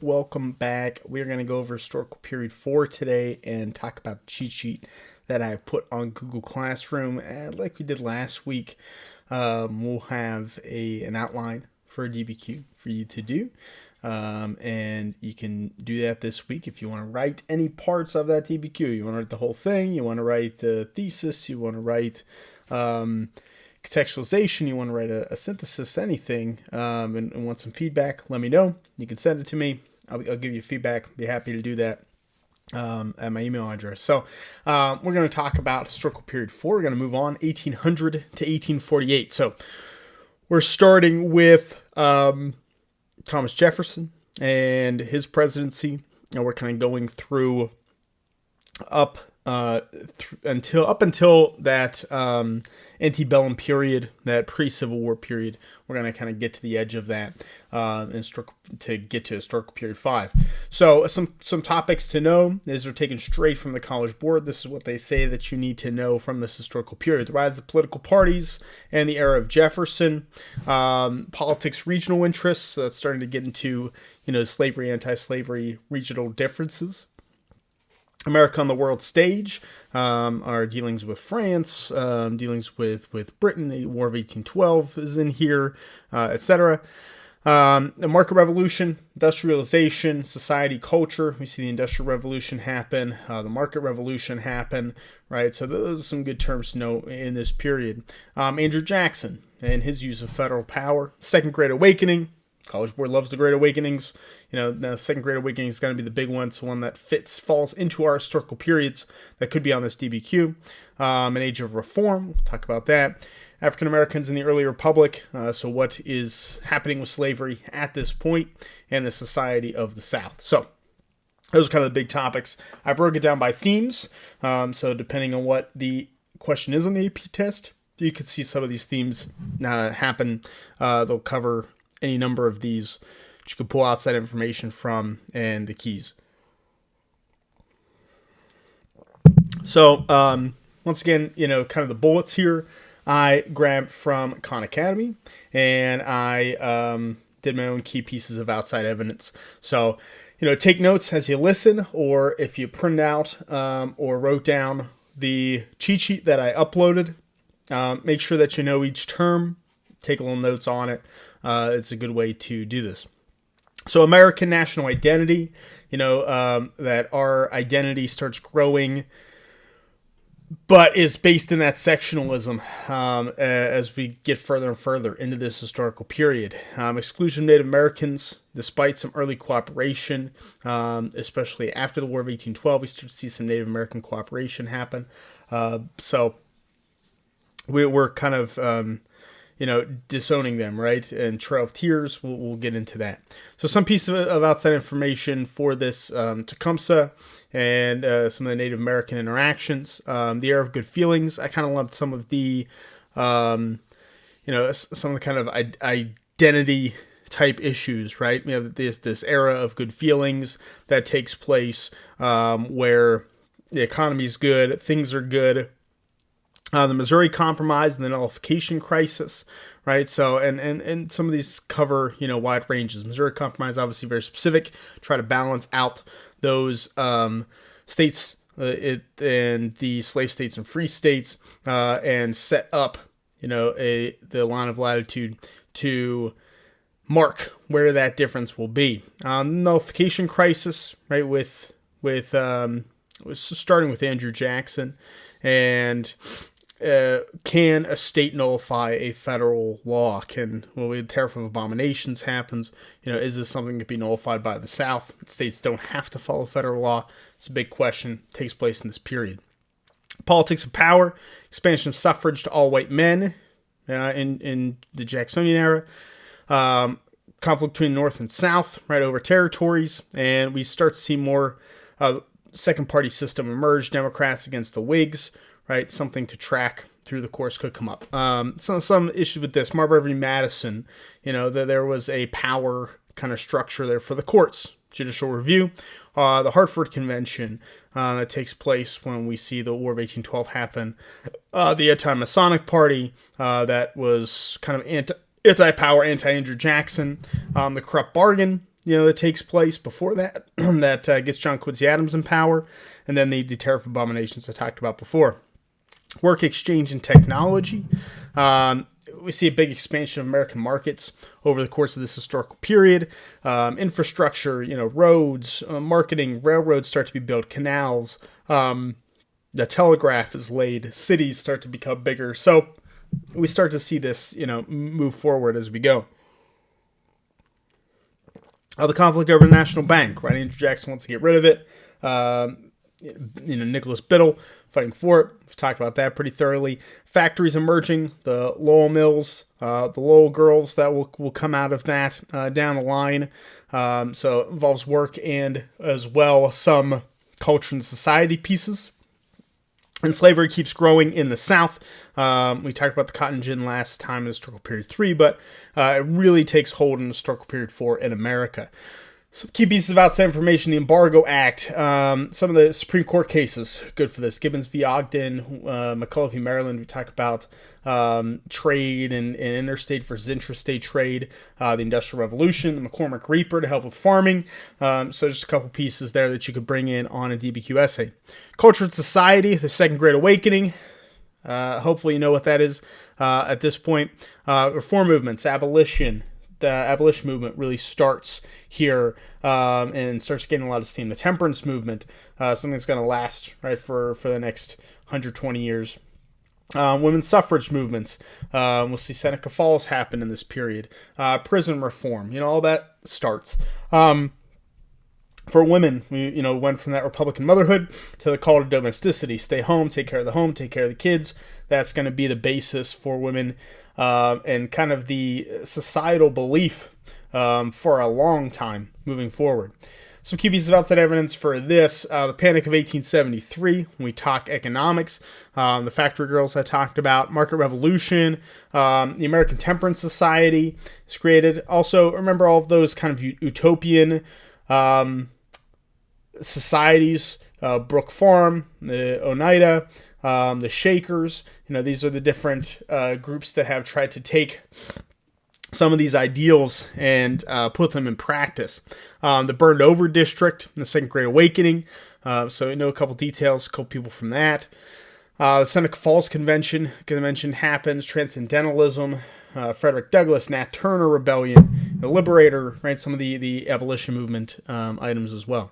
Welcome back. We're going to go over historical period 4 today and talk about the cheat sheet that I put on Google Classroom. And like we did last week, we'll have an outline for a DBQ for you to do. And you can do that this week if you want to write any parts of that DBQ. You want to write the whole thing, you want to write a thesis, you want to write contextualization, you want to write a synthesis, anything, and want some feedback, let me know. You can send it to me. I'll give you feedback. Be happy to do that at my email address. So we're going to talk about historical period 4. We're going to move on 1800 to 1848. So we're starting with Thomas Jefferson and his presidency, and we're kind of going through up until that antebellum period, that pre-Civil War period. We're going to kind of get to the edge of that to get to historical period 5. So some topics to know. These are taken straight from the College Board. This is what they say that you need to know from this historical period. The rise of political parties and the era of Jefferson. Politics, regional interests. So that's starting to get into, slavery, anti-slavery, regional differences. America on the world stage, our dealings with France, dealings with Britain, the War of 1812 is in here, etc. The market revolution, industrialization, society, culture. We see the Industrial Revolution happen, the market revolution happen, right? So those are some good terms to know in this period. Andrew Jackson and his use of federal power. Second Great Awakening. College Board loves the Great Awakenings. The Second Great Awakening is going to be the big one. It's one that falls into our historical periods that could be on this DBQ. An Age of Reform, we'll talk about that. African Americans in the early republic. So what is happening with slavery at this point and the society of the South. So those are kind of the big topics. I broke it down by themes. So depending on what the question is on the AP test, you can see some of these themes happen. They'll cover any number of these that you can pull outside information from and the keys. So once again, kind of the bullets here I grabbed from Khan Academy, and I did my own key pieces of outside evidence. So, take notes as you listen, or if you print out or wrote down the cheat sheet that I uploaded, make sure that you know each term, take a little notes on it. It's a good way to do this. So American national identity, that our identity starts growing, but is based in that sectionalism as we get further and further into this historical period. Exclusion of Native Americans, despite some early cooperation, especially after the War of 1812, we start to see some Native American cooperation happen. So we're kind of disowning them, right? And Trail of Tears, we'll get into that. So some piece of outside information for this Tecumseh and some of the Native American interactions. The Era of Good Feelings, I kind of lumped some of the, some of the kind of identity type issues, right? This era of good feelings that takes place where the economy is good, things are good. The Missouri Compromise and the Nullification Crisis, right? So, and some of these cover, wide ranges. Missouri Compromise, obviously very specific, try to balance out those states and the slave states and free states, and set up, the line of latitude to mark where that difference will be. Nullification Crisis, right? With starting with Andrew Jackson, and can a state nullify a federal law? The Tariff of Abominations happens. Is this something that can be nullified by the South? States don't have to follow federal law. It's a big question. It takes place in this period. Politics of power, expansion of suffrage to all white men in the Jacksonian era. Conflict between North and South, right, over territories. And we start to see more second party system emerge, Democrats against the Whigs, right? Something to track through the course could come up. Some issues with this. Marbury v. Madison, there was a power kind of structure there for the courts. Judicial review. The Hartford Convention that takes place when we see the War of 1812 happen. The Anti-Masonic Party that was kind of anti-power, anti-Andrew Jackson. The corrupt bargain. that takes place before that, that gets John Quincy Adams in power, and then the tariff abominations I talked about before. Work exchange and technology. We see a big expansion of American markets over the course of this historical period. Infrastructure, roads, marketing, railroads start to be built, canals, the telegraph is laid, cities start to become bigger. So we start to see this, move forward as we go. The conflict over the National Bank, right? Andrew Jackson wants to get rid of it. Nicholas Biddle fighting for it. We've talked about that pretty thoroughly. Factories emerging, the Lowell mills, the Lowell girls that will come out of that down the line. So it involves work and as well some culture and society pieces. And slavery keeps growing in the South. We talked about the cotton gin last time in historical period 3, but it really takes hold in historical period 4 in America. Some key pieces of outside information: the Embargo Act, some of the Supreme Court cases, good for this. Gibbons v. Ogden, McCulloch v. Maryland, we talk about trade and interstate versus intrastate trade, the Industrial Revolution, the McCormick Reaper to help with farming. So just a couple pieces there that you could bring in on a DBQ essay. Culture and society, the Second Great Awakening. Hopefully you know what that is at this point. Reform movements, abolition. The Abolition Movement really starts here and starts getting a lot of steam. The Temperance Movement, something that's going to last right for the next 120 years. Women's suffrage movements. We'll see Seneca Falls happen in this period. Prison reform, all that starts. For women, we went from that Republican motherhood to the call to domesticity. Stay home, take care of the home, take care of the kids. That's going to be the basis for women and kind of the societal belief for a long time moving forward. Some key pieces of outside evidence for this: the Panic of 1873, when we talk economics, the factory girls I talked about, market revolution, the American Temperance Society is created. Also, remember all of those kind of utopian societies, Brook Farm, the Oneida, the Shakers. These are the different groups that have tried to take some of these ideals and put them in practice. The Burned Over District, the Second Great Awakening. So a couple details, a couple people from that. The Seneca Falls Convention happens. Transcendentalism, Frederick Douglass, Nat Turner Rebellion, the Liberator, right? Some of the abolition movement items as well.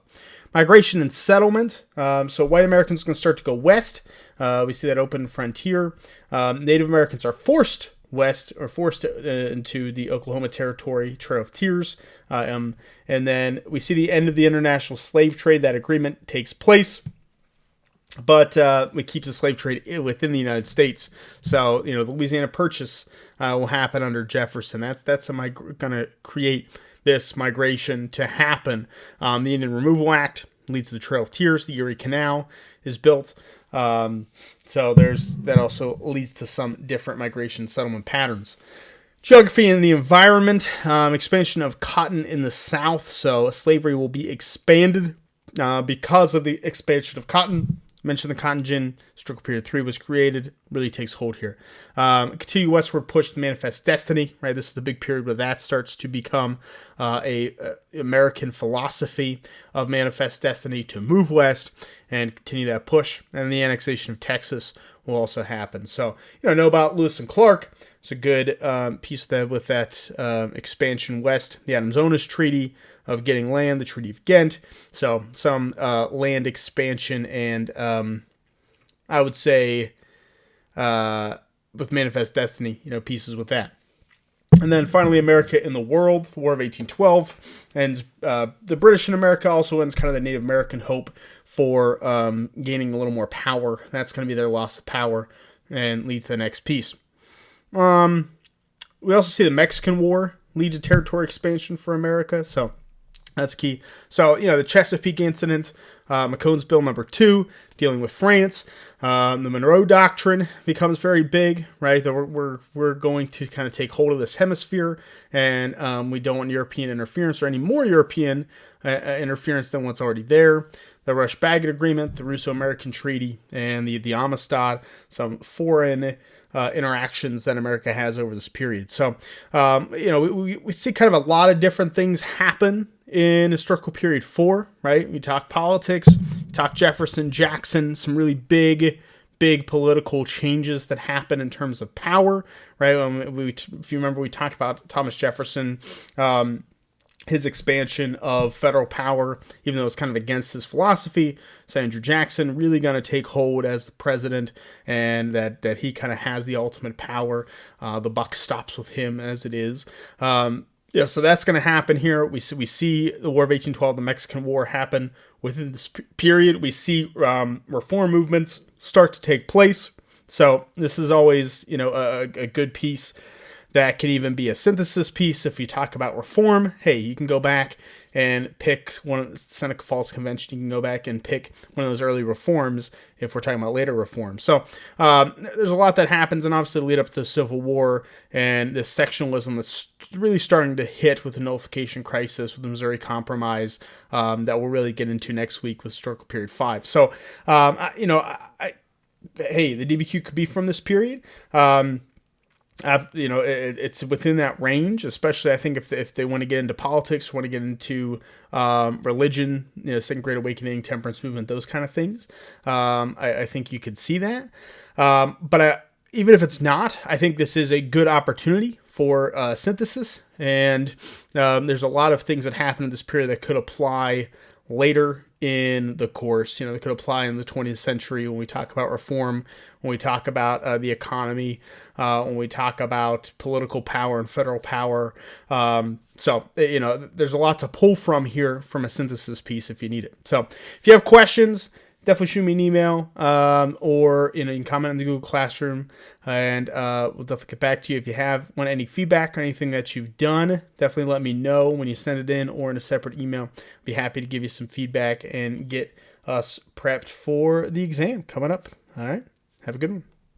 Migration and settlement. So white Americans are going to start to go west. We see that open frontier. Native Americans are forced west or forced into the Oklahoma Territory, Trail of Tears. And then we see the end of the international slave trade. That agreement takes place. But it keeps the slave trade within the United States. So, the Louisiana Purchase will happen under Jefferson. That's going to create this migration to happen. The Indian Removal Act leads to the Trail of Tears. The Erie Canal is built. So that also leads to some different migration settlement patterns. Geography and the environment. Expansion of cotton in the South. So slavery will be expanded because of the expansion of cotton. Mentioned the cotton gin, historical period 3 was created, really takes hold here. Continue westward push, the manifest destiny, right? This is the big period where that starts to become a American philosophy of manifest destiny to move west and continue that push. And the annexation of Texas will also happen. So, know about Lewis and Clark. It's a good piece with that expansion west. The Adams-Onis Treaty of getting land, the Treaty of Ghent. So some land expansion and I would say with Manifest Destiny, pieces with that. And then finally, America in the World, the War of 1812. And the British in America also ends kind of the Native American hope for gaining a little more power. That's going to be their loss of power and lead to the next piece. We also see the Mexican War lead to territory expansion for America. So that's key. So, the Chesapeake Incident, McCone's Bill number 2, dealing with France. The Monroe Doctrine becomes very big, right? That we're going to kind of take hold of this hemisphere, and we don't want European interference or any more European interference than what's already there. the Rush-Bagot Agreement, the Russo-American Treaty, and the Amistad, some foreign interactions that America has over this period. So, we see kind of a lot of different things happen in historical period 4, right? We talk politics, talk Jefferson, Jackson, some really big political changes that happen in terms of power, right? If you remember, we talked about Thomas Jefferson, his expansion of federal power, even though it's kind of against his philosophy. So Andrew Jackson really going to take hold as the president, and that he kind of has the ultimate power. The buck stops with him as it is. So that's going to happen here. We see the War of 1812, the Mexican War, happen within this period. We see reform movements start to take place. So this is always, a good piece that can even be a synthesis piece. If you talk about reform, hey, you can go back and pick one of the Seneca Falls Convention. You can go back and pick one of those early reforms if we're talking about later reforms. So there's a lot that happens, and obviously the lead up to the Civil War and this sectionalism that's really starting to hit with the Nullification Crisis, with the Missouri Compromise, that we'll really get into next week with Historical Period 5. So, hey, the DBQ could be from this period. It's within that range, especially I think if they want to get into politics, want to get into religion, Second Great Awakening, temperance movement, those kind of things. I think you could see that. But even if it's not, I think this is a good opportunity for synthesis. And there's a lot of things that happen in this period that could apply later in the course. They could apply in the 20th century when we talk about reform, when we talk about the economy, when we talk about political power and federal power. So there's a lot to pull from here from a synthesis piece if you need it. So if you have questions, definitely shoot me an email, or you can comment in the Google Classroom, and we'll definitely get back to you. If you want any feedback on anything that you've done, definitely let me know when you send it in or in a separate email. I'd be happy to give you some feedback and get us prepped for the exam coming up. All right, have a good one.